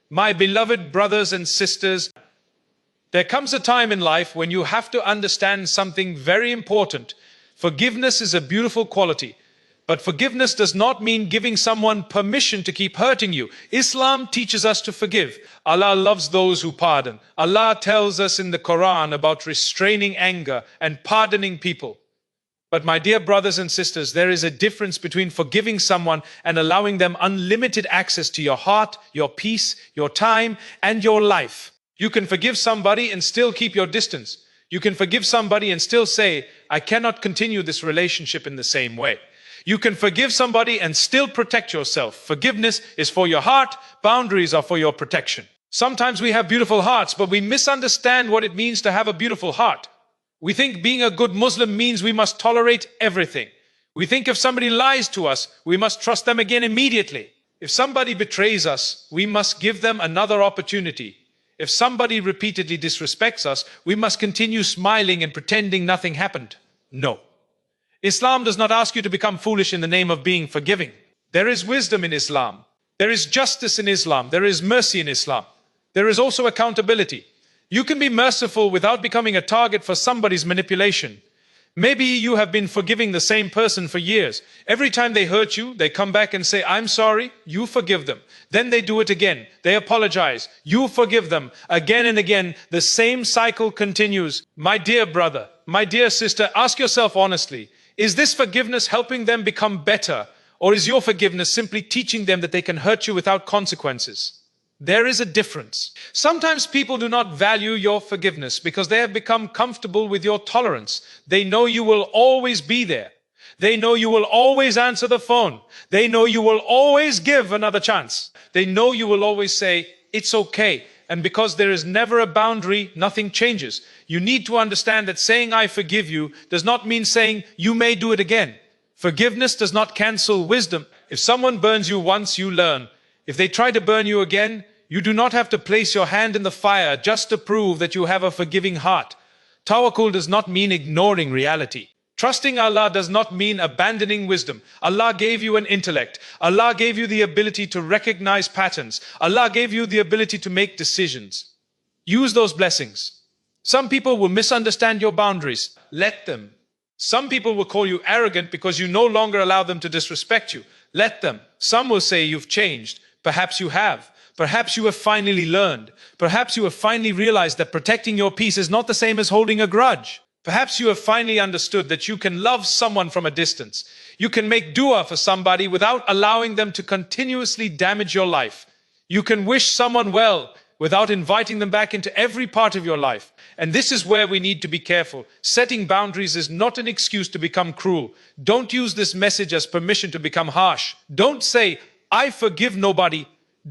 My beloved brothers and sisters, there comes a time in life when you have to understand something very important. Forgiveness is a beautiful quality, but forgiveness does not mean giving someone permission to keep hurting you. Islam teaches us to forgive. Allah loves those who pardon. Allah tells us in the Quran about restraining anger and pardoning people. But my dear brothers and sisters, there is a difference between forgiving someone and allowing them unlimited access to your heart, your peace, your time, and your life. You can forgive somebody and still keep your distance. You can forgive somebody and still say, I cannot continue this relationship in the same way. You can forgive somebody and still protect yourself. Forgiveness is for your heart, boundaries are for your protection. Sometimes we have beautiful hearts, but we misunderstand what it means to have a beautiful heart. We think being a good Muslim means we must tolerate everything. We think if somebody lies to us, we must trust them again immediately. If somebody betrays us, we must give them another opportunity. If somebody repeatedly disrespects us, we must continue smiling and pretending nothing happened. No. Islam does not ask you to become foolish in the name of being forgiving. There is wisdom in Islam. There is justice in Islam. There is mercy in Islam. There is also accountability. You can be merciful without becoming a target for somebody's manipulation. Maybe you have been forgiving the same person for years. Every time they hurt you, they come back and say, I'm sorry, you forgive them. Then they do it again. They apologize. You forgive them. Again and again, the same cycle continues. My dear brother, my dear sister, ask yourself honestly, is this forgiveness helping them become better? Or is your forgiveness simply teaching them that they can hurt you without consequences? There is a difference. Sometimes people do not value your forgiveness because they have become comfortable with your tolerance. They know you will always be there. They know you will always answer the phone. They know you will always give another chance. They know you will always say, it's okay. And because there is never a boundary, nothing changes. You need to understand that saying I forgive you does not mean saying you may do it again. Forgiveness does not cancel wisdom. If someone burns you once, you learn. If they try to burn you again, you do not have to place your hand in the fire just to prove that you have a forgiving heart. Tawakkul does not mean ignoring reality. Trusting Allah does not mean abandoning wisdom. Allah gave you an intellect. Allah gave you the ability to recognize patterns. Allah gave you the ability to make decisions. Use those blessings. Some people will misunderstand your boundaries. Let them. Some people will call you arrogant because you no longer allow them to disrespect you. Let them. Some will say you've changed. Perhaps you have. Perhaps you have finally learned. Perhaps you have finally realized that protecting your peace is not the same as holding a grudge. Perhaps you have finally understood that you can love someone from a distance. You can make dua for somebody without allowing them to continuously damage your life. You can wish someone well without inviting them back into every part of your life. And this is where we need to be careful. Setting boundaries is not an excuse to become cruel. Don't use this message as permission to become harsh. Don't say, I forgive nobody.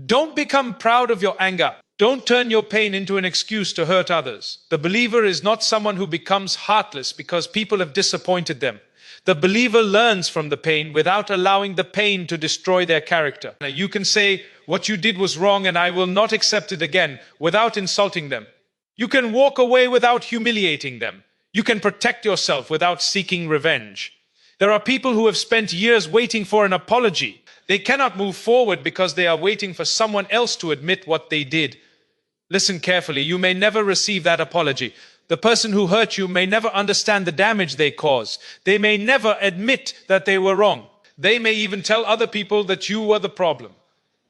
Don't become proud of your anger. Don't turn your pain into an excuse to hurt others. The believer is not someone who becomes heartless because people have disappointed them. The believer learns from the pain without allowing the pain to destroy their character. Now, you can say, what you did was wrong and I will not accept it again without insulting them. You can walk away without humiliating them. You can protect yourself without seeking revenge. There are people who have spent years waiting for an apology. They cannot move forward because they are waiting for someone else to admit what they did. Listen carefully, you may never receive that apology. The person who hurt you may never understand the damage they caused. They may never admit that they were wrong. They may even tell other people that you were the problem.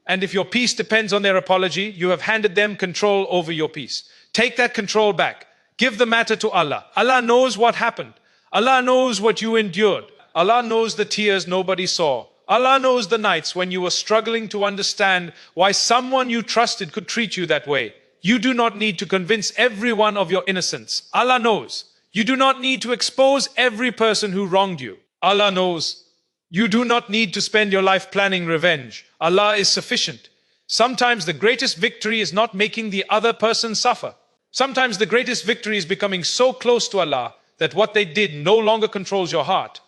And if your peace depends on their apology, you have handed them control over your peace. Take that control back. Give the matter to Allah. Allah knows what happened. Allah knows what you endured. Allah knows the tears nobody saw. Allah knows the nights when you were struggling to understand why someone you trusted could treat you that way. You do not need to convince everyone of your innocence. Allah knows. You do not need to expose every person who wronged you. Allah knows. You do not need to spend your life planning revenge. Allah is sufficient. Sometimes the greatest victory is not making the other person suffer. Sometimes the greatest victory is becoming so close to Allah that what they did no longer controls your heart.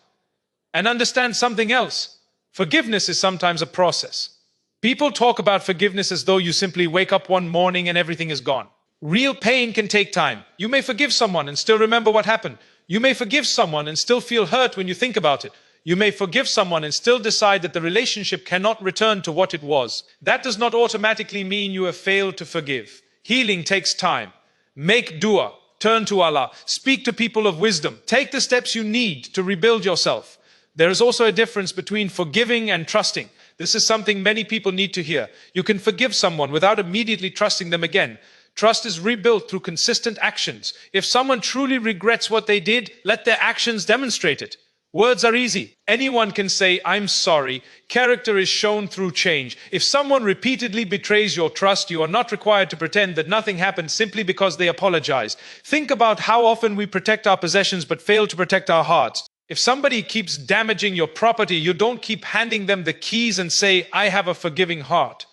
And understand something else. Forgiveness is sometimes a process. People talk about forgiveness as though you simply wake up one morning and everything is gone. Real pain can take time. You may forgive someone and still remember what happened. You may forgive someone and still feel hurt when you think about it. You may forgive someone and still decide that the relationship cannot return to what it was. That does not automatically mean you have failed to forgive. Healing takes time. Make dua. Turn to Allah. Speak to people of wisdom. Take the steps you need to rebuild yourself. There is also a difference between forgiving and trusting. This is something many people need to hear. You can forgive someone without immediately trusting them again. Trust is rebuilt through consistent actions. If someone truly regrets what they did, let their actions demonstrate it. Words are easy. Anyone can say, "I'm sorry." Character is shown through change. If someone repeatedly betrays your trust, you are not required to pretend that nothing happened simply because they apologize. Think about how often we protect our possessions but fail to protect our hearts. If somebody keeps damaging your property, you don't keep handing them the keys and say, "I have a forgiving heart."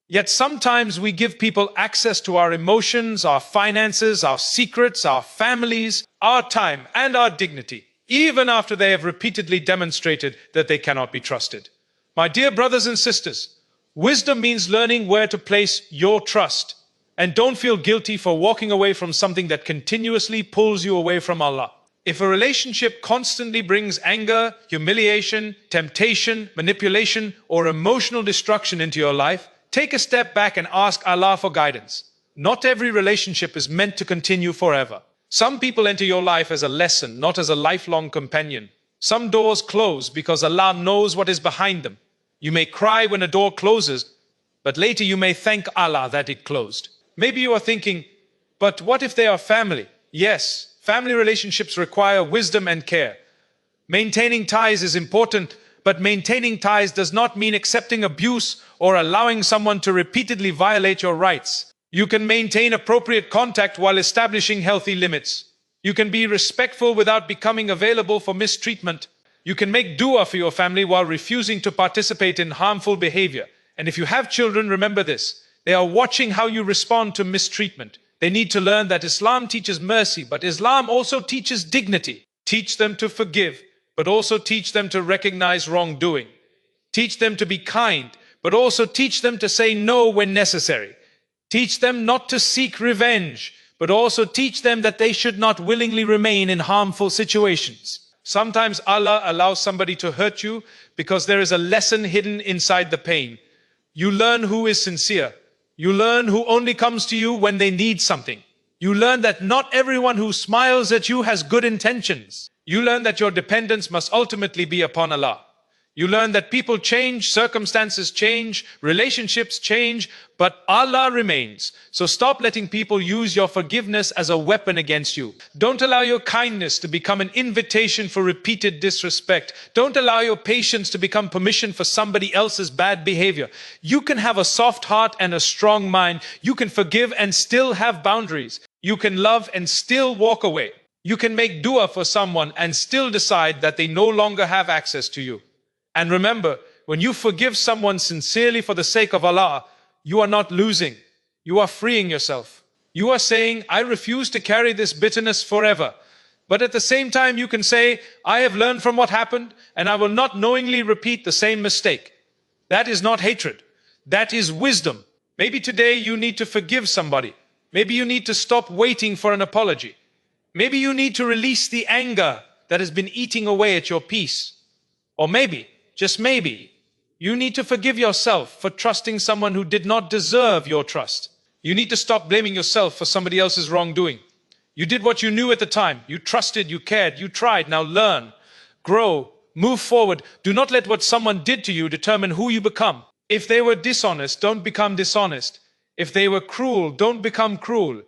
Yet sometimes we give people access to our emotions, our finances, our secrets, our families, our time, and our dignity, even after they have repeatedly demonstrated that they cannot be trusted. My dear brothers and sisters, wisdom means learning where to place your trust. And don't feel guilty for walking away from something that continuously pulls you away from Allah. If a relationship constantly brings anger, humiliation, temptation, manipulation, or emotional destruction into your life, take a step back and ask Allah for guidance. Not every relationship is meant to continue forever. Some people enter your life as a lesson, not as a lifelong companion. Some doors close because Allah knows what is behind them. You may cry when a door closes, but later you may thank Allah that it closed. Maybe you are thinking, but what if they are family? Yes, family relationships require wisdom and care. Maintaining ties is important, but maintaining ties does not mean accepting abuse or allowing someone to repeatedly violate your rights. You can maintain appropriate contact while establishing healthy limits. You can be respectful without becoming available for mistreatment. You can make dua for your family while refusing to participate in harmful behavior. And if you have children, remember this. They are watching how you respond to mistreatment. They need to learn that Islam teaches mercy, but Islam also teaches dignity. Teach them to forgive, but also teach them to recognize wrongdoing. Teach them to be kind, but also teach them to say no when necessary. Teach them not to seek revenge, but also teach them that they should not willingly remain in harmful situations. Sometimes Allah allows somebody to hurt you because there is a lesson hidden inside the pain. You learn who is sincere. You learn who only comes to you when they need something. You learn that not everyone who smiles at you has good intentions. You learn that your dependence must ultimately be upon Allah. You learn that people change, circumstances change, relationships change, but Allah remains. So stop letting people use your forgiveness as a weapon against you. Don't allow your kindness to become an invitation for repeated disrespect. Don't allow your patience to become permission for somebody else's bad behavior. You can have a soft heart and a strong mind. You can forgive and still have boundaries. You can love and still walk away. You can make dua for someone and still decide that they no longer have access to you. And remember, when you forgive someone sincerely for the sake of Allah, you are not losing. You are freeing yourself. You are saying, "I refuse to carry this bitterness forever." But at the same time, you can say, "I have learned from what happened, and I will not knowingly repeat the same mistake." That is not hatred. That is wisdom. Maybe today you need to forgive somebody. Maybe you need to stop waiting for an apology. Maybe you need to release the anger that has been eating away at your peace. Or maybe, just maybe, you need to forgive yourself for trusting someone who did not deserve your trust. You need to stop blaming yourself for somebody else's wrongdoing. You did what you knew at the time. You trusted, you cared, you tried. Now learn, grow, move forward. Do not let what someone did to you determine who you become. If they were dishonest, don't become dishonest. If they were cruel, don't become cruel.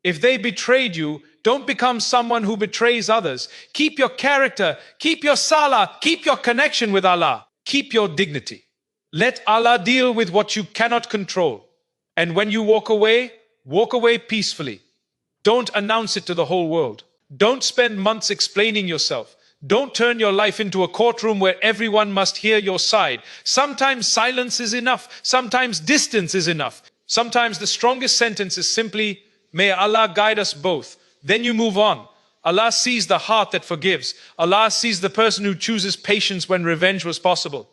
If they betrayed you, don't become someone who betrays others. Keep your character, keep your salah, keep your connection with Allah, keep your dignity. Let Allah deal with what you cannot control. And when you walk away peacefully. Don't announce it to the whole world. Don't spend months explaining yourself. Don't turn your life into a courtroom where everyone must hear your side. Sometimes silence is enough. Sometimes distance is enough. Sometimes the strongest sentence is simply, "May Allah guide us both." Then you move on. Allah sees the heart that forgives. Allah sees the person who chooses patience when revenge was possible.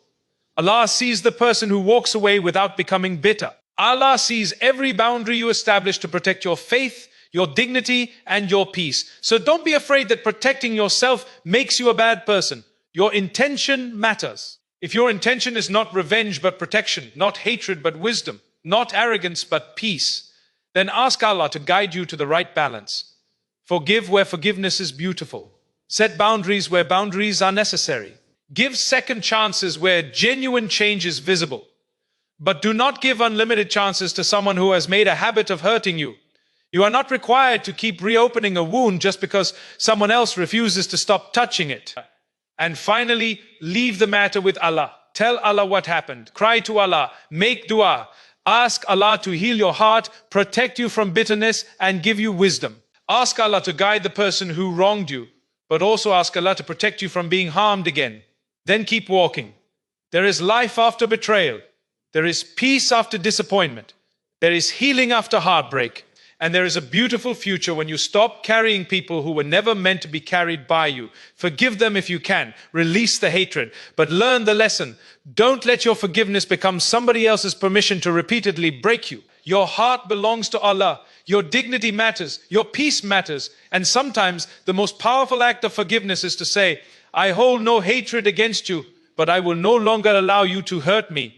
Allah sees the person who walks away without becoming bitter. Allah sees every boundary you establish to protect your faith, your dignity, and your peace. So don't be afraid that protecting yourself makes you a bad person. Your intention matters. If your intention is not revenge but protection, not hatred but wisdom, not arrogance but peace, then ask Allah to guide you to the right balance. Forgive where forgiveness is beautiful. Set boundaries where boundaries are necessary. Give second chances where genuine change is visible. But do not give unlimited chances to someone who has made a habit of hurting you. You are not required to keep reopening a wound just because someone else refuses to stop touching it. And finally, leave the matter with Allah. Tell Allah what happened. Cry to Allah. Make dua. Ask Allah to heal your heart, protect you from bitterness, and give you wisdom. Ask Allah to guide the person who wronged you, but also ask Allah to protect you from being harmed again. Then keep walking. There is life after betrayal. There is peace after disappointment. There is healing after heartbreak. And there is a beautiful future when you stop carrying people who were never meant to be carried by you. Forgive them if you can. Release the hatred. But learn the lesson. Don't let your forgiveness become somebody else's permission to repeatedly break you. Your heart belongs to Allah. Your dignity matters. Your peace matters. And sometimes the most powerful act of forgiveness is to say, I hold no hatred against you, but I will no longer allow you to hurt me.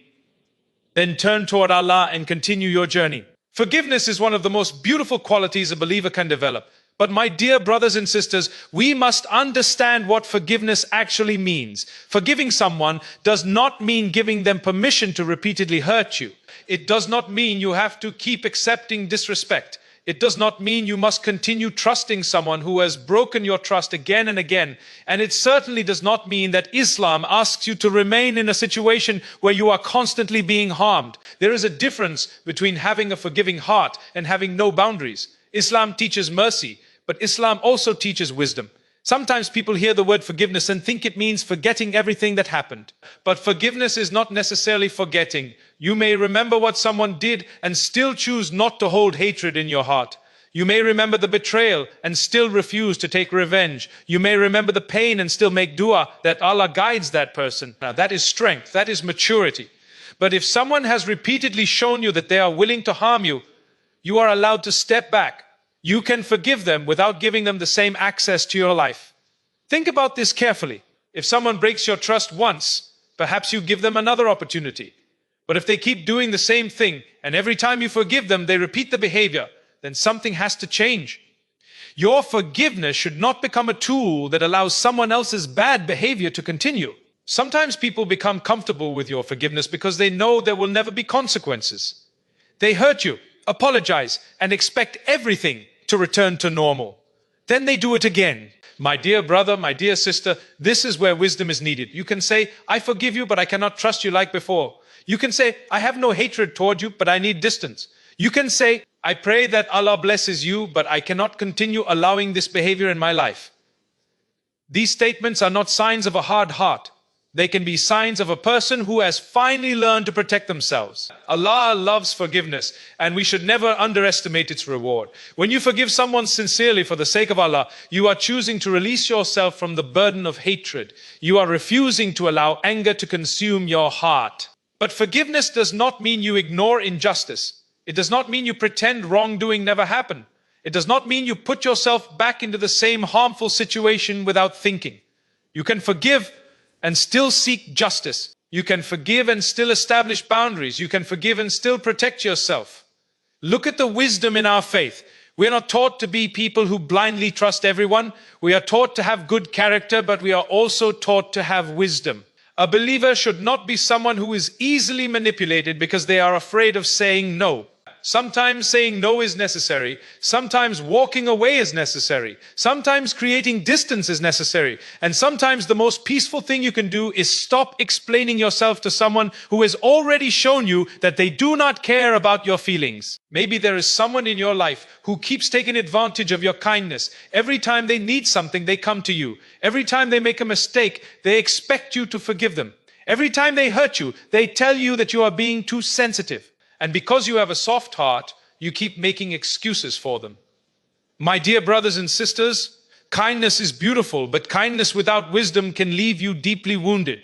Then turn toward Allah and continue your journey. Forgiveness is one of the most beautiful qualities a believer can develop. But my dear brothers and sisters, we must understand what forgiveness actually means. Forgiving someone does not mean giving them permission to repeatedly hurt you. It does not mean you have to keep accepting disrespect. It does not mean you must continue trusting someone who has broken your trust again and again. And it certainly does not mean that Islam asks you to remain in a situation where you are constantly being harmed. There is a difference between having a forgiving heart and having no boundaries. Islam teaches mercy, but Islam also teaches wisdom. Sometimes people hear the word forgiveness and think it means forgetting everything that happened. But forgiveness is not necessarily forgetting. You may remember what someone did and still choose not to hold hatred in your heart. You may remember the betrayal and still refuse to take revenge. You may remember the pain and still make dua that Allah guides that person. Now that is strength, that is maturity. But if someone has repeatedly shown you that they are willing to harm you, you are allowed to step back. You can forgive them without giving them the same access to your life. Think about this carefully. If someone breaks your trust once, perhaps you give them another opportunity. But if they keep doing the same thing, and every time you forgive them, they repeat the behavior, then something has to change. Your forgiveness should not become a tool that allows someone else's bad behavior to continue. Sometimes people become comfortable with your forgiveness because they know there will never be consequences. They hurt you, apologize, and expect everything to return to normal. Then they do it again. My dear brother, my dear sister, this is where wisdom is needed. You can say, I forgive you, but I cannot trust you like before. You can say, I have no hatred toward you, but I need distance. You can say, I pray that Allah blesses you, but I cannot continue allowing this behavior in my life. These statements are not signs of a hard heart. They can be signs of a person who has finally learned to protect themselves. Allah loves forgiveness, and we should never underestimate its reward. When you forgive someone sincerely for the sake of Allah, you are choosing to release yourself from the burden of hatred. You are refusing to allow anger to consume your heart. But forgiveness does not mean you ignore injustice. It does not mean you pretend wrongdoing never happened. It does not mean you put yourself back into the same harmful situation without thinking. You can forgive and still seek justice. You can forgive and still establish boundaries. You can forgive and still protect yourself. Look at the wisdom in our faith. We are not taught to be people who blindly trust everyone. We are taught to have good character, but we are also taught to have wisdom. A believer should not be someone who is easily manipulated because they are afraid of saying no. Sometimes saying no is necessary. Sometimes walking away is necessary. Sometimes creating distance is necessary. And sometimes the most peaceful thing you can do is stop explaining yourself to someone who has already shown you that they do not care about your feelings. Maybe there is someone in your life who keeps taking advantage of your kindness. Every time they need something, they come to you. Every time they make a mistake, they expect you to forgive them. Every time they hurt you, they tell you that you are being too sensitive. And because you have a soft heart, you keep making excuses for them. My dear brothers and sisters, kindness is beautiful, but kindness without wisdom can leave you deeply wounded.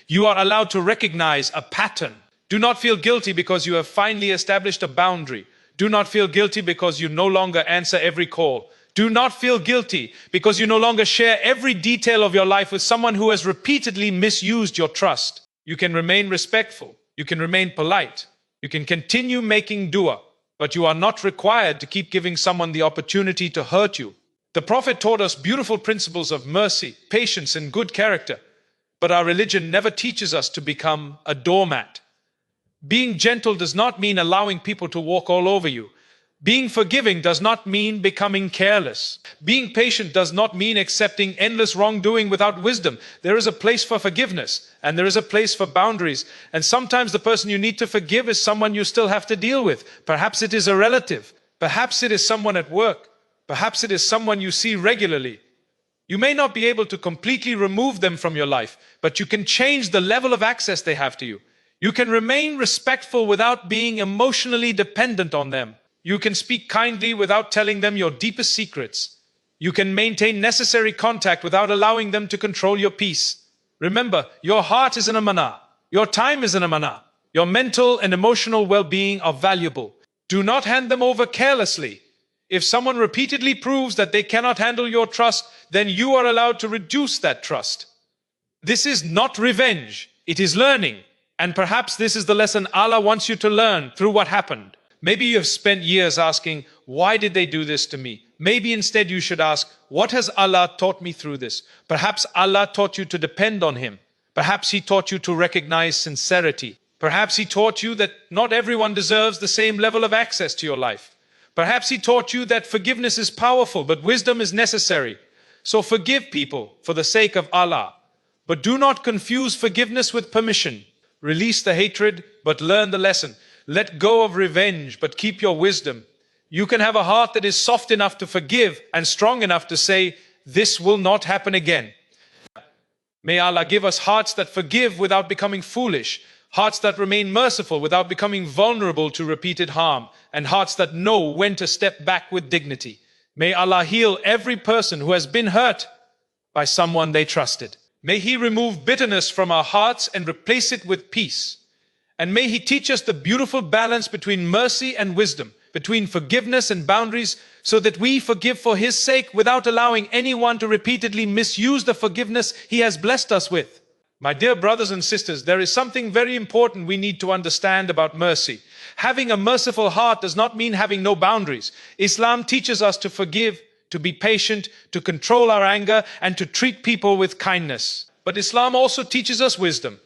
You are allowed to recognize a pattern. Do not feel guilty because you have finally established a boundary. Do not feel guilty because you no longer answer every call. Do not feel guilty because you no longer share every detail of your life with someone who has repeatedly misused your trust. You can remain respectful. You can remain polite. You can continue making dua, but you are not required to keep giving someone the opportunity to hurt you. The Prophet taught us beautiful principles of mercy, patience, and good character, but our religion never teaches us to become a doormat. Being gentle does not mean allowing people to walk all over you. Being forgiving does not mean becoming careless. Being patient does not mean accepting endless wrongdoing without wisdom. There is a place for forgiveness, and there is a place for boundaries. And sometimes the person you need to forgive is someone you still have to deal with. Perhaps it is a relative. Perhaps it is someone at work. Perhaps it is someone you see regularly. You may not be able to completely remove them from your life, but you can change the level of access they have to you. You can remain respectful without being emotionally dependent on them. You can speak kindly without telling them your deepest secrets. You can maintain necessary contact without allowing them to control your peace. Remember, your heart is an amanah. Your time is an amanah. Your mental and emotional well-being are valuable. Do not hand them over carelessly. If someone repeatedly proves that they cannot handle your trust, then you are allowed to reduce that trust. This is not revenge. It is learning. And perhaps this is the lesson Allah wants you to learn through what happened. Maybe you have spent years asking, why did they do this to me? Maybe instead you should ask, what has Allah taught me through this? Perhaps Allah taught you to depend on Him. Perhaps He taught you to recognize sincerity. Perhaps He taught you that not everyone deserves the same level of access to your life. Perhaps He taught you that forgiveness is powerful, but wisdom is necessary. So forgive people for the sake of Allah. But do not confuse forgiveness with permission. Release the hatred, but learn the lesson. Let go of revenge, but keep your wisdom. You can have a heart that is soft enough to forgive and strong enough to say, this will not happen again. May Allah give us hearts that forgive without becoming foolish, hearts that remain merciful without becoming vulnerable to repeated harm, and hearts that know when to step back with dignity. May Allah heal every person who has been hurt by someone they trusted. May He remove bitterness from our hearts and replace it with peace. And may He teach us the beautiful balance between mercy and wisdom, between forgiveness and boundaries, so that we forgive for His sake without allowing anyone to repeatedly misuse the forgiveness He has blessed us with. My dear brothers and sisters, there is something very important we need to understand about mercy. Having a merciful heart does not mean having no boundaries. Islam teaches us to forgive, to be patient, to control our anger, and to treat people with kindness. But Islam also teaches us wisdom.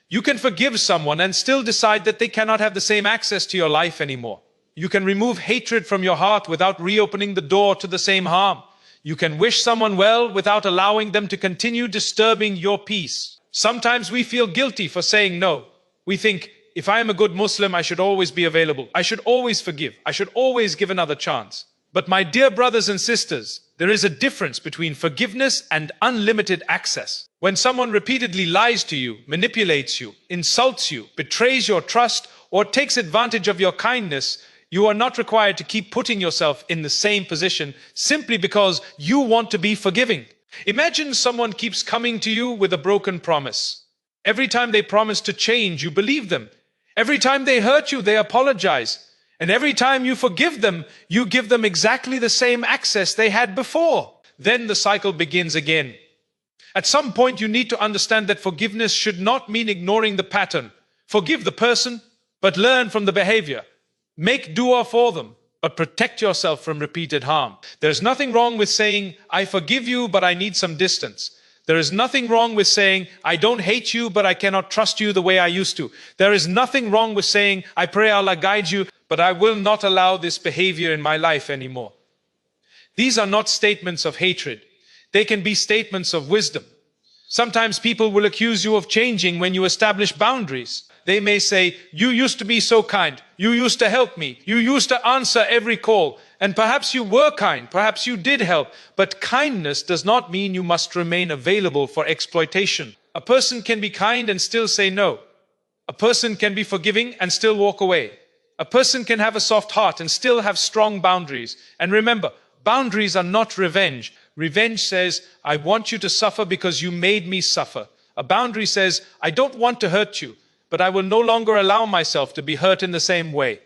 You can forgive someone and still decide that they cannot have the same access to your life anymore. You can remove hatred from your heart without reopening the door to the same harm. You can wish someone well without allowing them to continue disturbing your peace. Sometimes we feel guilty for saying no. We think, if I am a good Muslim, I should always be available. I should always forgive. I should always give another chance. But my dear brothers and sisters, there is a difference between forgiveness and unlimited access. When someone repeatedly lies to you, manipulates you, insults you, betrays your trust, or takes advantage of your kindness, you are not required to keep putting yourself in the same position simply because you want to be forgiving. Imagine someone keeps coming to you with a broken promise. Every time they promise to change, you believe them. Every time they hurt you, they apologize. And every time you forgive them, you give them exactly the same access they had before. Then the cycle begins again. At some point, you need to understand that forgiveness should not mean ignoring the pattern. Forgive the person, but learn from the behavior. Make dua for them, but protect yourself from repeated harm. There's nothing wrong with saying, I forgive you, but I need some distance. There is nothing wrong with saying, I don't hate you, but I cannot trust you the way I used to. There is nothing wrong with saying, I pray Allah guide you, but I will not allow this behavior in my life anymore. These are not statements of hatred. They can be statements of wisdom. Sometimes people will accuse you of changing when you establish boundaries. They may say, you used to be so kind. You used to help me. You used to answer every call. And perhaps you were kind. Perhaps you did help. But kindness does not mean you must remain available for exploitation. A person can be kind and still say no. A person can be forgiving and still walk away. A person can have a soft heart and still have strong boundaries. And remember, boundaries are not revenge. Revenge says, I want you to suffer because you made me suffer. A boundary says, I don't want to hurt you, but I will no longer allow myself to be hurt in the same way.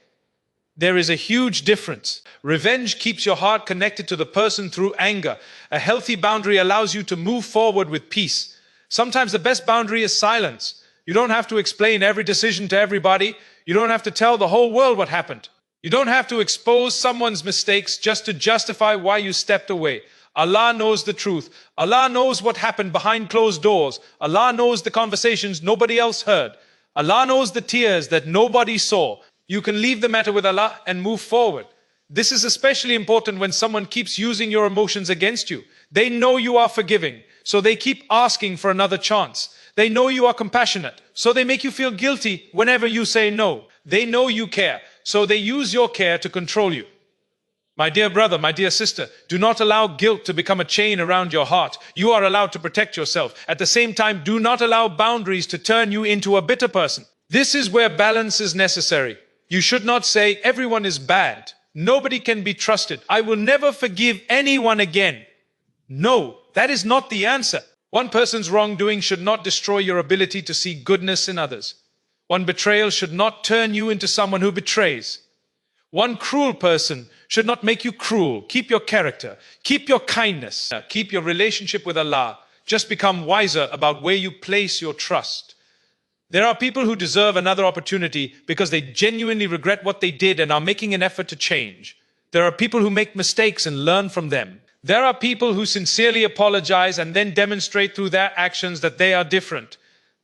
There is a huge difference. Revenge keeps your heart connected to the person through anger. A healthy boundary allows you to move forward with peace. Sometimes the best boundary is silence. You don't have to explain every decision to everybody. You don't have to tell the whole world what happened. You don't have to expose someone's mistakes just to justify why you stepped away. Allah knows the truth. Allah knows what happened behind closed doors. Allah knows the conversations nobody else heard. Allah knows the tears that nobody saw. You can leave the matter with Allah and move forward. This is especially important when someone keeps using your emotions against you. They know you are forgiving, so they keep asking for another chance. They know you are compassionate, so they make you feel guilty whenever you say no. They know you care, so they use your care to control you. My dear brother, my dear sister, do not allow guilt to become a chain around your heart. You are allowed to protect yourself. At the same time, do not allow boundaries to turn you into a bitter person. This is where balance is necessary. You should not say, everyone is bad. Nobody can be trusted. I will never forgive anyone again. No, that is not the answer. One person's wrongdoing should not destroy your ability to see goodness in others. One betrayal should not turn you into someone who betrays. One cruel person should not make you cruel. Keep your character. Keep your kindness. Keep your relationship with Allah. Just become wiser about where you place your trust. There are people who deserve another opportunity because they genuinely regret what they did and are making an effort to change. There are people who make mistakes and learn from them. There are people who sincerely apologize and then demonstrate through their actions that they are different.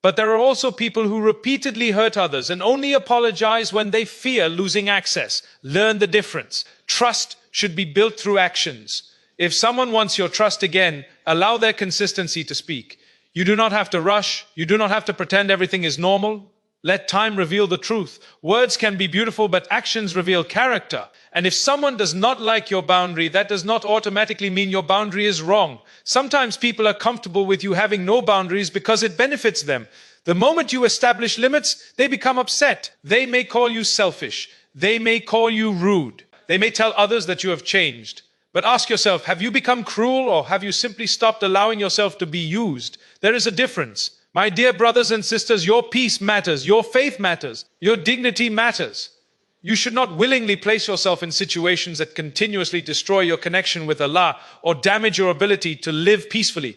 But there are also people who repeatedly hurt others and only apologize when they fear losing access. Learn the difference. Trust should be built through actions. If someone wants your trust again, allow their consistency to speak. You do not have to rush. You do not have to pretend everything is normal. Let time reveal the truth. Words can be beautiful, but actions reveal character. And if someone does not like your boundary, that does not automatically mean your boundary is wrong. Sometimes people are comfortable with you having no boundaries because it benefits them. The moment you establish limits, they become upset. They may call you selfish. They may call you rude. They may tell others that you have changed. But ask yourself, have you become cruel or have you simply stopped allowing yourself to be used? There is a difference. My dear brothers and sisters, your peace matters, your faith matters, your dignity matters. You should not willingly place yourself in situations that continuously destroy your connection with Allah or damage your ability to live peacefully.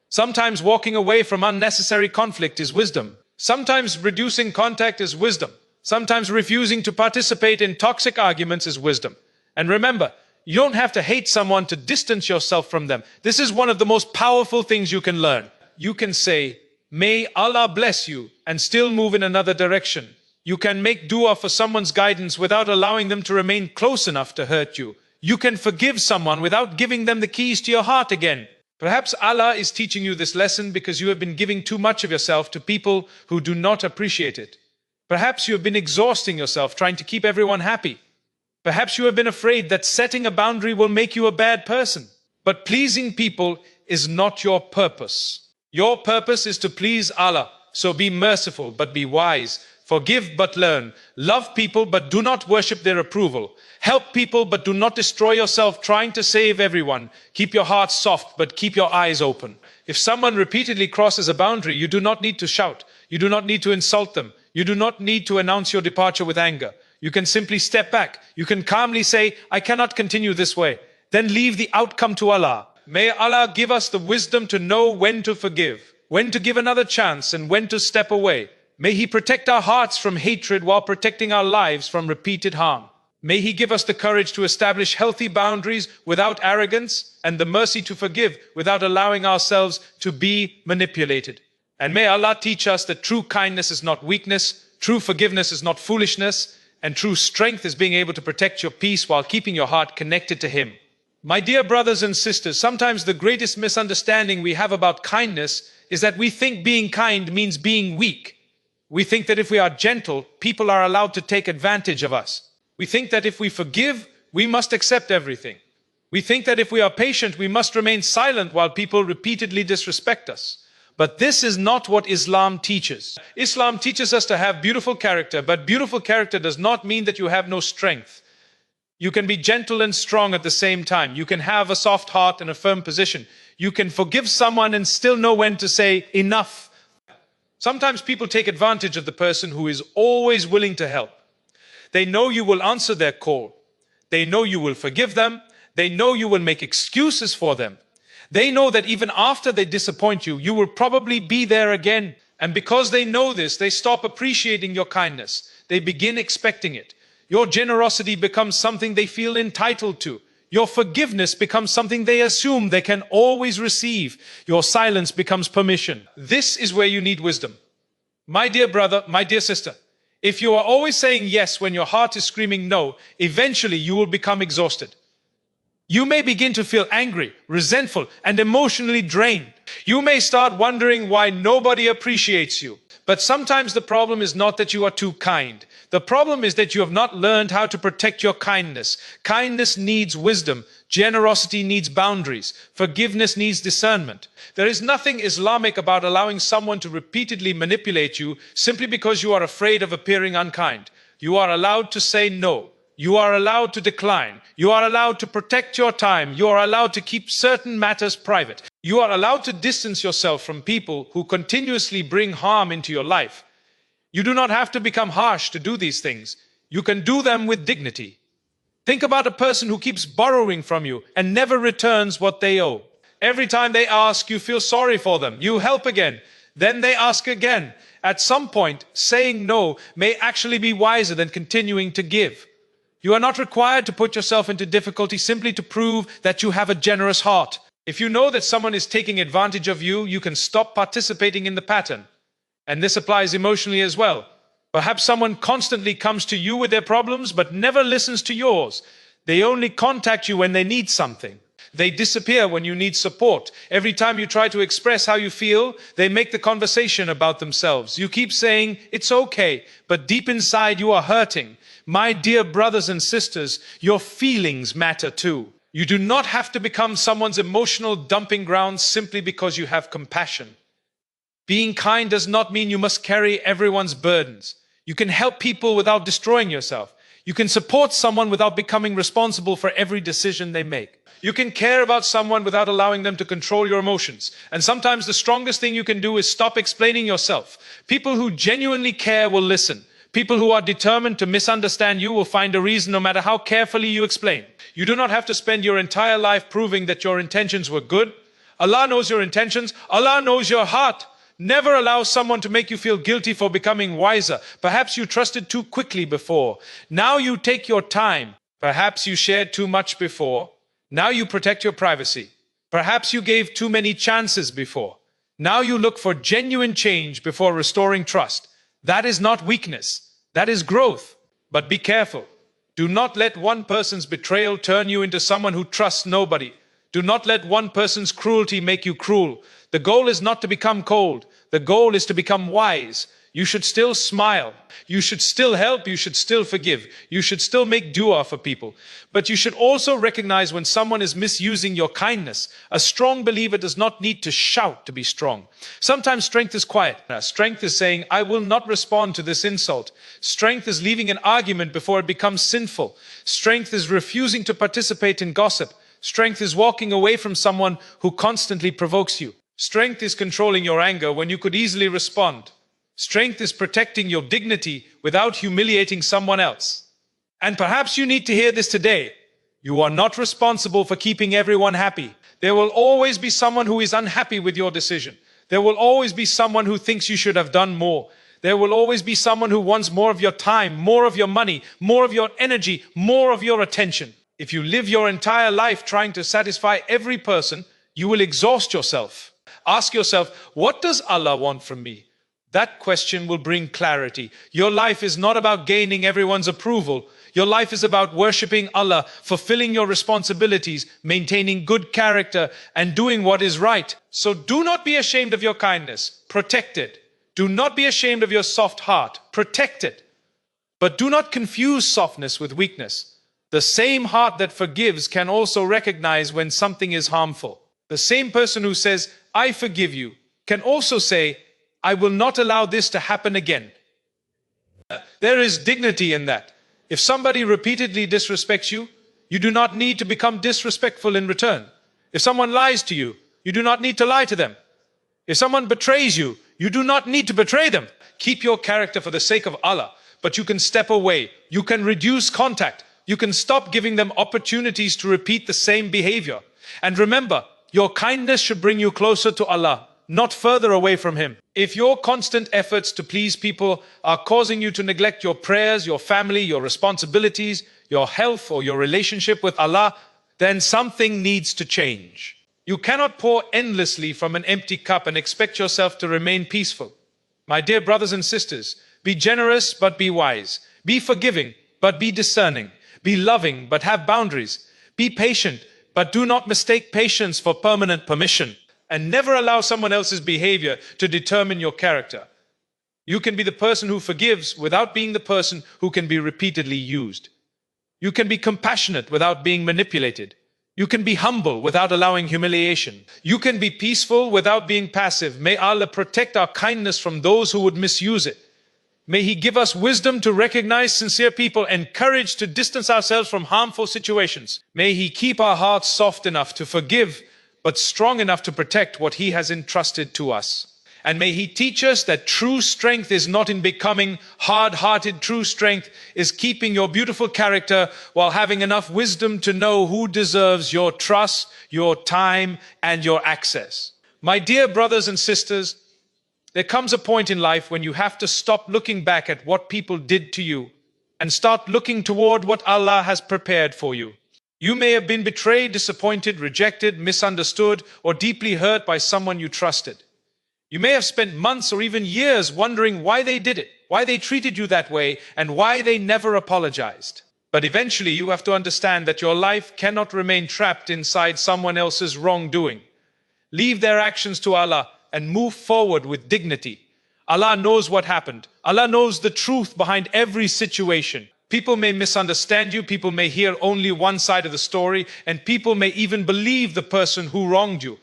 Sometimes walking away from unnecessary conflict is wisdom. Sometimes reducing contact is wisdom. Sometimes refusing to participate in toxic arguments is wisdom. And remember, you don't have to hate someone to distance yourself from them. This is one of the most powerful things you can learn. You can say, may Allah bless you, and still move in another direction. You can make dua for someone's guidance without allowing them to remain close enough to hurt you. You can forgive someone without giving them the keys to your heart again. Perhaps Allah is teaching you this lesson because you have been giving too much of yourself to people who do not appreciate it. Perhaps you have been exhausting yourself trying to keep everyone happy. Perhaps you have been afraid that setting a boundary will make you a bad person. But pleasing people is not your purpose. Your purpose is to please Allah. So be merciful, but be wise. Forgive, but learn. Love people, but do not worship their approval. Help people, but do not destroy yourself trying to save everyone. Keep your heart soft, but keep your eyes open. If someone repeatedly crosses a boundary, you do not need to shout. You do not need to insult them. You do not need to announce your departure with anger. You can simply step back. You can calmly say, I cannot continue this way. Then leave the outcome to Allah. May Allah give us the wisdom to know when to forgive, when to give another chance, and when to step away. May He protect our hearts from hatred while protecting our lives from repeated harm. May He give us the courage to establish healthy boundaries without arrogance and the mercy to forgive without allowing ourselves to be manipulated. And may Allah teach us that true kindness is not weakness, true forgiveness is not foolishness, and true strength is being able to protect your peace while keeping your heart connected to Him. My dear brothers and sisters, sometimes the greatest misunderstanding we have about kindness is that we think being kind means being weak. We think that if we are gentle, people are allowed to take advantage of us. We think that if we forgive, we must accept everything. We think that if we are patient, we must remain silent while people repeatedly disrespect us. But this is not what Islam teaches. Islam teaches us to have beautiful character, but beautiful character does not mean that you have no strength. You can be gentle and strong at the same time. You can have a soft heart and a firm position. You can forgive someone and still know when to say enough. Sometimes people take advantage of the person who is always willing to help. They know you will answer their call. They know you will forgive them. They know you will make excuses for them. They know that even after they disappoint you, you will probably be there again. And because they know this, they stop appreciating your kindness. They begin expecting it. Your generosity becomes something they feel entitled to. Your forgiveness becomes something they assume they can always receive. Your silence becomes permission. This is where you need wisdom. My dear brother, my dear sister, if you are always saying yes when your heart is screaming no, eventually you will become exhausted. You may begin to feel angry, resentful, and emotionally drained. You may start wondering why nobody appreciates you. But sometimes the problem is not that you are too kind. The problem is that you have not learned how to protect your kindness. Kindness needs wisdom. Generosity needs boundaries. Forgiveness needs discernment. There is nothing Islamic about allowing someone to repeatedly manipulate you simply because you are afraid of appearing unkind. You are allowed to say no. You are allowed to decline. You are allowed to protect your time. You are allowed to keep certain matters private. You are allowed to distance yourself from people who continuously bring harm into your life. You do not have to become harsh to do these things. You can do them with dignity. Think about a person who keeps borrowing from you and never returns what they owe. Every time they ask, you feel sorry for them. You help again. Then they ask again. At some point, saying no may actually be wiser than continuing to give. You are not required to put yourself into difficulty simply to prove that you have a generous heart. If you know that someone is taking advantage of you, you can stop participating in the pattern. And this applies emotionally as well. Perhaps someone constantly comes to you with their problems, but never listens to yours. They only contact you when they need something. They disappear when you need support. Every time you try to express how you feel, they make the conversation about themselves. You keep saying, it's okay, but deep inside you are hurting. My dear brothers and sisters, your feelings matter too. You do not have to become someone's emotional dumping ground simply because you have compassion. Being kind does not mean you must carry everyone's burdens. You can help people without destroying yourself. You can support someone without becoming responsible for every decision they make. You can care about someone without allowing them to control your emotions. And sometimes the strongest thing you can do is stop explaining yourself. People who genuinely care will listen. People who are determined to misunderstand you will find a reason no matter how carefully you explain. You do not have to spend your entire life proving that your intentions were good. Allah knows your intentions. Allah knows your heart. Never allow someone to make you feel guilty for becoming wiser. Perhaps you trusted too quickly before. Now you take your time. Perhaps you shared too much before. Now you protect your privacy. Perhaps you gave too many chances before. Now you look for genuine change before restoring trust. That is not weakness. That is growth. But be careful. Do not let one person's betrayal turn you into someone who trusts nobody. Do not let one person's cruelty make you cruel. The goal is not to become cold. The goal is to become wise. You should still smile. You should still help. You should still forgive. You should still make dua for people. But you should also recognize when someone is misusing your kindness. A strong believer does not need to shout to be strong. Sometimes strength is quiet. Strength is saying, I will not respond to this insult. Strength is leaving an argument before it becomes sinful. Strength is refusing to participate in gossip. Strength is walking away from someone who constantly provokes you. Strength is controlling your anger when you could easily respond. Strength is protecting your dignity without humiliating someone else. And perhaps you need to hear this today. You are not responsible for keeping everyone happy. There will always be someone who is unhappy with your decision. There will always be someone who thinks you should have done more. There will always be someone who wants more of your time, more of your money, more of your energy, more of your attention. If you live your entire life trying to satisfy every person, you will exhaust yourself. Ask yourself, what does Allah want from me? That question will bring clarity. Your life is not about gaining everyone's approval. Your life is about worshiping Allah, fulfilling your responsibilities, maintaining good character, and doing what is right. So do not be ashamed of your kindness. Protect it. Do not be ashamed of your soft heart. Protect it. But do not confuse softness with weakness. The same heart that forgives can also recognize when something is harmful. The same person who says, I forgive you, can also say, I will not allow this to happen again. There is dignity in that. If somebody repeatedly disrespects you, you do not need to become disrespectful in return. If someone lies to you, you do not need to lie to them. If someone betrays you, you do not need to betray them. Keep your character for the sake of Allah. but you can step away. You can reduce contact. You can stop giving them opportunities to repeat the same behavior. And remember, your kindness should bring you closer to Allah, not further away from Him. If your constant efforts to please people are causing you to neglect your prayers, your family, your responsibilities, your health, or your relationship with Allah, then something needs to change. You cannot pour endlessly from an empty cup and expect yourself to remain peaceful. My dear brothers and sisters, be generous but be wise. Be forgiving but be discerning. Be loving but have boundaries. Be patient but do not mistake patience for permanent permission. And never allow someone else's behavior to determine your character. You can be the person who forgives without being the person who can be repeatedly used. You can be compassionate without being manipulated. You can be humble without allowing humiliation. You can be peaceful without being passive. May Allah protect our kindness from those who would misuse it. May He give us wisdom to recognize sincere people and courage to distance ourselves from harmful situations. May He keep our hearts soft enough to forgive, but strong enough to protect what He has entrusted to us. And may He teach us that true strength is not in becoming hard-hearted. True strength is keeping your beautiful character while having enough wisdom to know who deserves your trust, your time, and your access. My dear brothers and sisters, there comes a point in life when you have to stop looking back at what people did to you and start looking toward what Allah has prepared for you. You may have been betrayed, disappointed, rejected, misunderstood, or deeply hurt by someone you trusted. You may have spent months or even years wondering why they did it, why they treated you that way, and why they never apologized. But eventually you have to understand that your life cannot remain trapped inside someone else's wrongdoing. Leave their actions to Allah and move forward with dignity. Allah knows what happened. Allah knows the truth behind every situation. People may misunderstand you, people may hear only one side of the story, and people may even believe the person who wronged you.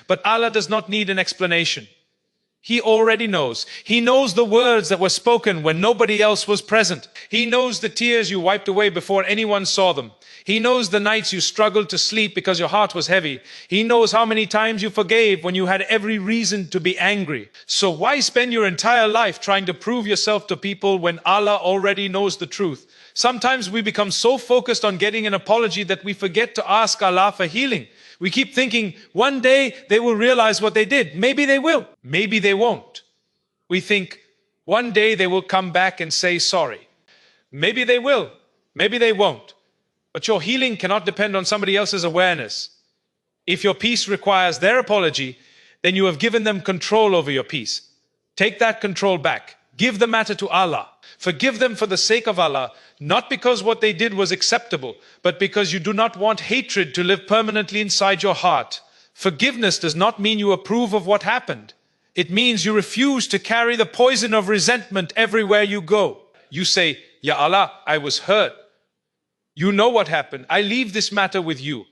But Allah does not need an explanation. He already knows. He knows the words that were spoken when nobody else was present. He knows the tears you wiped away before anyone saw them. He knows the nights you struggled to sleep because your heart was heavy. He knows how many times you forgave when you had every reason to be angry. So why spend your entire life trying to prove yourself to people when Allah already knows the truth? Sometimes we become so focused on getting an apology that we forget to ask Allah for healing. We keep thinking, one day they will realize what they did. Maybe they will. Maybe they won't. We think, one day they will come back and say sorry. Maybe they will. Maybe they won't. But your healing cannot depend on somebody else's awareness. If your peace requires their apology, then you have given them control over your peace. Take that control back. Give the matter to Allah. Forgive them for the sake of Allah, not because what they did was acceptable, but because you do not want hatred to live permanently inside your heart. Forgiveness does not mean you approve of what happened. It means you refuse to carry the poison of resentment everywhere you go. You say, Ya Allah, I was hurt. You know what happened. I leave this matter with you.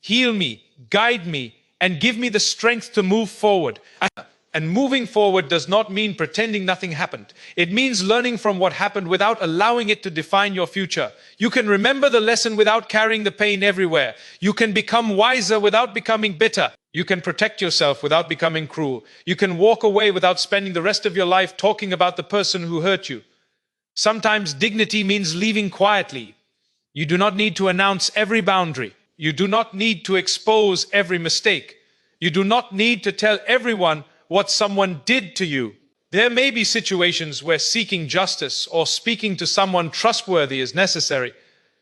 Heal me, guide me, and give me the strength to move forward. And moving forward does not mean pretending nothing happened. It means learning from what happened without allowing it to define your future. You can remember the lesson without carrying the pain everywhere. You can become wiser without becoming bitter. You can protect yourself without becoming cruel. You can walk away without spending the rest of your life talking about the person who hurt you. Sometimes dignity means leaving quietly. You do not need to announce every boundary. You do not need to expose every mistake. You do not need to tell everyone what someone did to you. There may be situations where seeking justice or speaking to someone trustworthy is necessary,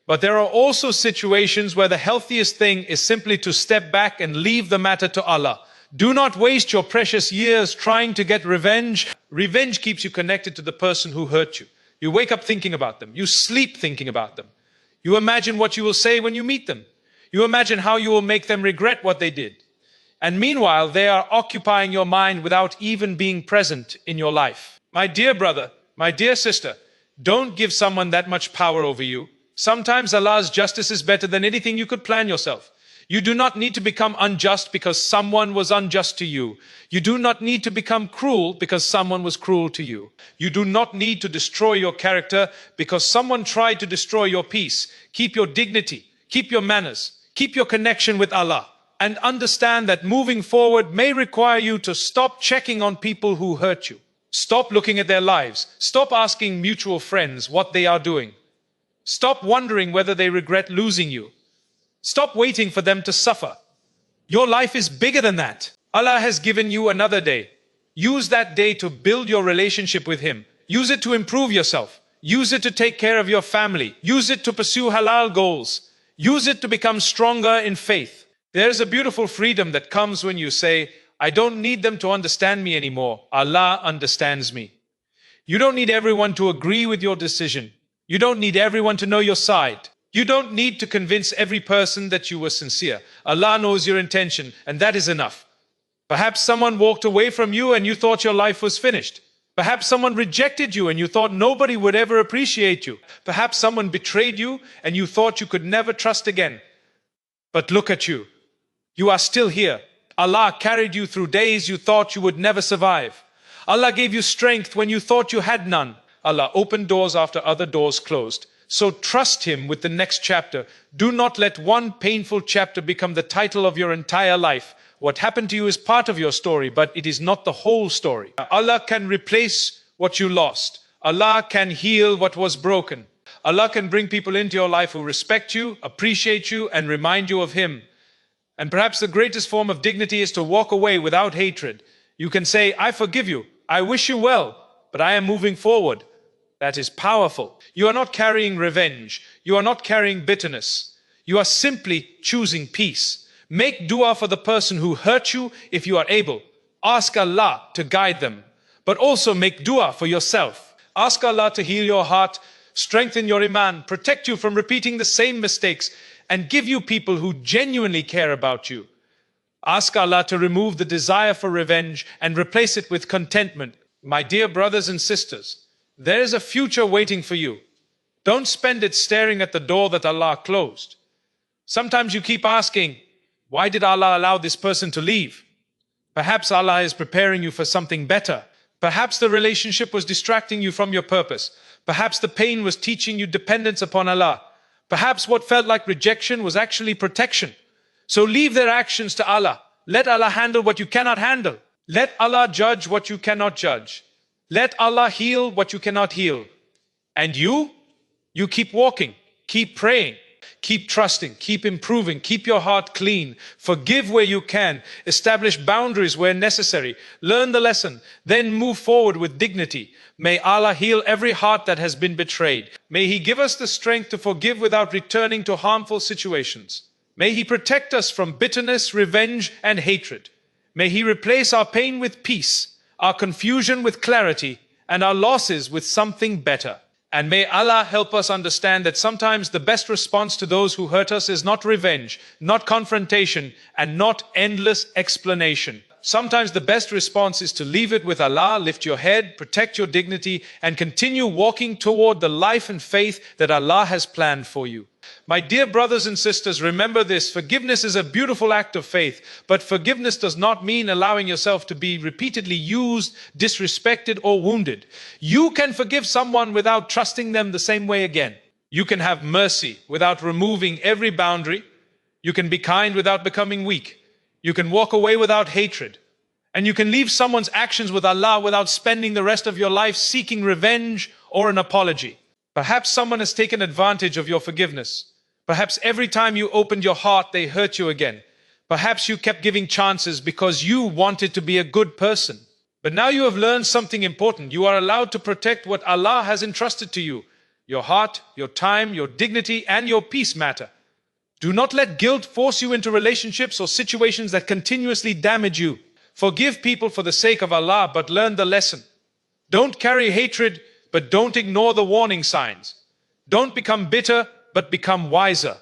but there are also situations where the healthiest thing is simply to step back and leave the matter to Allah. Do not waste your precious years trying to get revenge. Revenge keeps you connected to the person who hurt you. You wake up thinking about them. You sleep thinking about them. You imagine what you will say when you meet them. You imagine how you will make them regret what they did. And meanwhile, they are occupying your mind without even being present in your life. My dear brother, my dear sister, don't give someone that much power over you. Sometimes Allah's justice is better than anything you could plan yourself. You do not need to become unjust because someone was unjust to you. You do not need to become cruel because someone was cruel to you. You do not need to destroy your character because someone tried to destroy your peace. Keep your dignity, keep your manners, keep your connection with Allah. And understand that moving forward may require you to stop checking on people who hurt you. Stop looking at their lives. Stop asking mutual friends what they are doing. Stop wondering whether they regret losing you. Stop waiting for them to suffer. Your life is bigger than that. Allah has given you another day. Use that day to build your relationship with Him. Use it to improve yourself. Use it to take care of your family. Use it to pursue halal goals. Use it to become stronger in faith. There is a beautiful freedom that comes when you say, I don't need them to understand me anymore. Allah understands me. You don't need everyone to agree with your decision. You don't need everyone to know your side. You don't need to convince every person that you were sincere. Allah knows your intention, and that is enough. Perhaps someone walked away from you and you thought your life was finished. Perhaps someone rejected you and you thought nobody would ever appreciate you. Perhaps someone betrayed you and you thought you could never trust again. But look at you. You are still here. Allah carried you through days you thought you would never survive. Allah gave you strength when you thought you had none. Allah opened doors after other doors closed. So trust Him with the next chapter. Do not let one painful chapter become the title of your entire life. What happened to you is part of your story, but it is not the whole story. Allah can replace what you lost. Allah can heal what was broken. Allah can bring people into your life who respect you, appreciate you, and remind you of Him. And perhaps the greatest form of dignity is to walk away without hatred. You can say, I forgive you. I wish you well, but I am moving forward. That is powerful. You are not carrying revenge. You are not carrying bitterness. You are simply choosing peace. Make dua for the person who hurt you if you are able. Ask Allah to guide them. But also make dua for yourself. Ask Allah to heal your heart, strengthen your iman, protect you from repeating the same mistakes, and give you people who genuinely care about you. Ask Allah to remove the desire for revenge and replace it with contentment. My dear brothers and sisters, there is a future waiting for you. Don't spend it staring at the door that Allah closed. Sometimes you keep asking, why did Allah allow this person to leave? Perhaps Allah is preparing you for something better. Perhaps the relationship was distracting you from your purpose. Perhaps the pain was teaching you dependence upon Allah. Perhaps what felt like rejection was actually protection. So leave their actions to Allah. Let Allah handle what you cannot handle. Let Allah judge what you cannot judge. Let Allah heal what you cannot heal. And you keep walking, keep praying. Keep trusting, keep improving, keep your heart clean, forgive where you can, establish boundaries where necessary, learn the lesson, then move forward with dignity. May Allah heal every heart that has been betrayed. May He give us the strength to forgive without returning to harmful situations. May He protect us from bitterness, revenge, and hatred. May He replace our pain with peace, our confusion with clarity, and our losses with something better. And may Allah help us understand that sometimes the best response to those who hurt us is not revenge, not confrontation, and not endless explanation. Sometimes the best response is to leave it with Allah, lift your head, protect your dignity, and continue walking toward the life and faith that Allah has planned for you. My dear brothers and sisters, remember this: forgiveness is a beautiful act of faith, but forgiveness does not mean allowing yourself to be repeatedly used, disrespected, or wounded. You can forgive someone without trusting them the same way again. You can have mercy without removing every boundary. You can be kind without becoming weak. You can walk away without hatred. And you can leave someone's actions with Allah without spending the rest of your life seeking revenge or an apology. Perhaps someone has taken advantage of your forgiveness. Perhaps every time you opened your heart, they hurt you again. Perhaps you kept giving chances because you wanted to be a good person. But now you have learned something important. You are allowed to protect what Allah has entrusted to you. Your heart, your time, your dignity, and your peace matter. Do not let guilt force you into relationships or situations that continuously damage you. Forgive people for the sake of Allah, but learn the lesson. Don't carry hatred, but don't ignore the warning signs. Don't become bitter, but become wiser.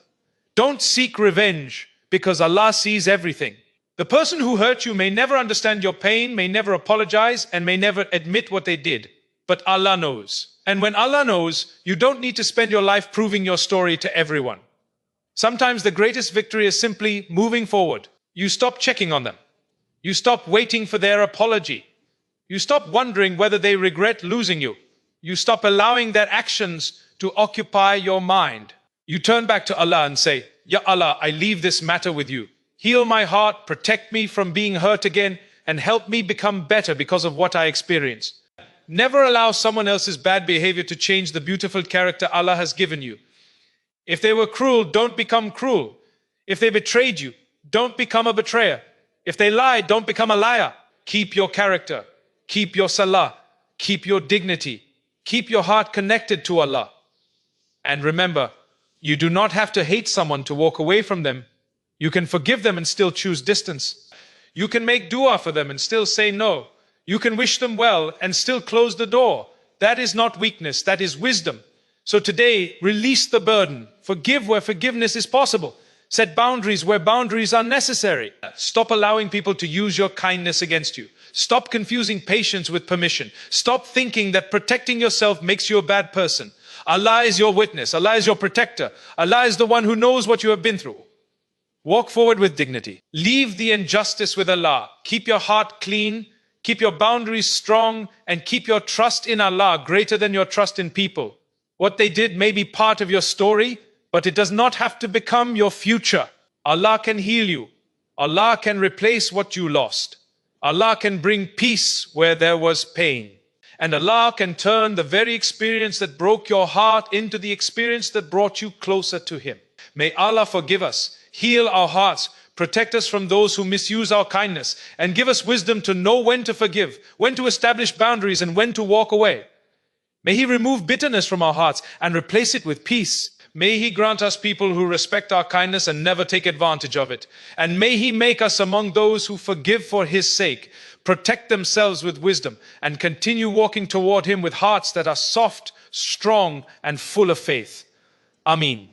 Don't seek revenge, because Allah sees everything. The person who hurt you may never understand your pain, may never apologize, and may never admit what they did. But Allah knows. And when Allah knows, you don't need to spend your life proving your story to everyone. Sometimes the greatest victory is simply moving forward. You stop checking on them. You stop waiting for their apology. You stop wondering whether they regret losing you. You stop allowing their actions to occupy your mind. You turn back to Allah and say, Ya Allah, I leave this matter with you. Heal my heart, protect me from being hurt again, and help me become better because of what I experienced. Never allow someone else's bad behavior to change the beautiful character Allah has given you. If they were cruel, don't become cruel. If they betrayed you, don't become a betrayer. If they lied, don't become a liar. Keep your character. Keep your salah. Keep your dignity. Keep your heart connected to Allah. And remember, you do not have to hate someone to walk away from them. You can forgive them and still choose distance. You can make dua for them and still say no. You can wish them well and still close the door. That is not weakness, that is wisdom. So today, release the burden. Forgive where forgiveness is possible. Set boundaries where boundaries are necessary. Stop allowing people to use your kindness against you. Stop confusing patience with permission. Stop thinking that protecting yourself makes you a bad person. Allah is your witness. Allah is your protector. Allah is the one who knows what you have been through. Walk forward with dignity. Leave the injustice with Allah. Keep your heart clean. Keep your boundaries strong. And keep your trust in Allah greater than your trust in people. What they did may be part of your story, but it does not have to become your future. Allah can heal you. Allah can replace what you lost. Allah can bring peace where there was pain. And Allah can turn the very experience that broke your heart into the experience that brought you closer to Him. May Allah forgive us, heal our hearts, protect us from those who misuse our kindness, and give us wisdom to know when to forgive, when to establish boundaries, and when to walk away. May He remove bitterness from our hearts and replace it with peace. May He grant us people who respect our kindness and never take advantage of it. And may He make us among those who forgive for His sake, protect themselves with wisdom, and continue walking toward Him with hearts that are soft, strong, and full of faith. Ameen.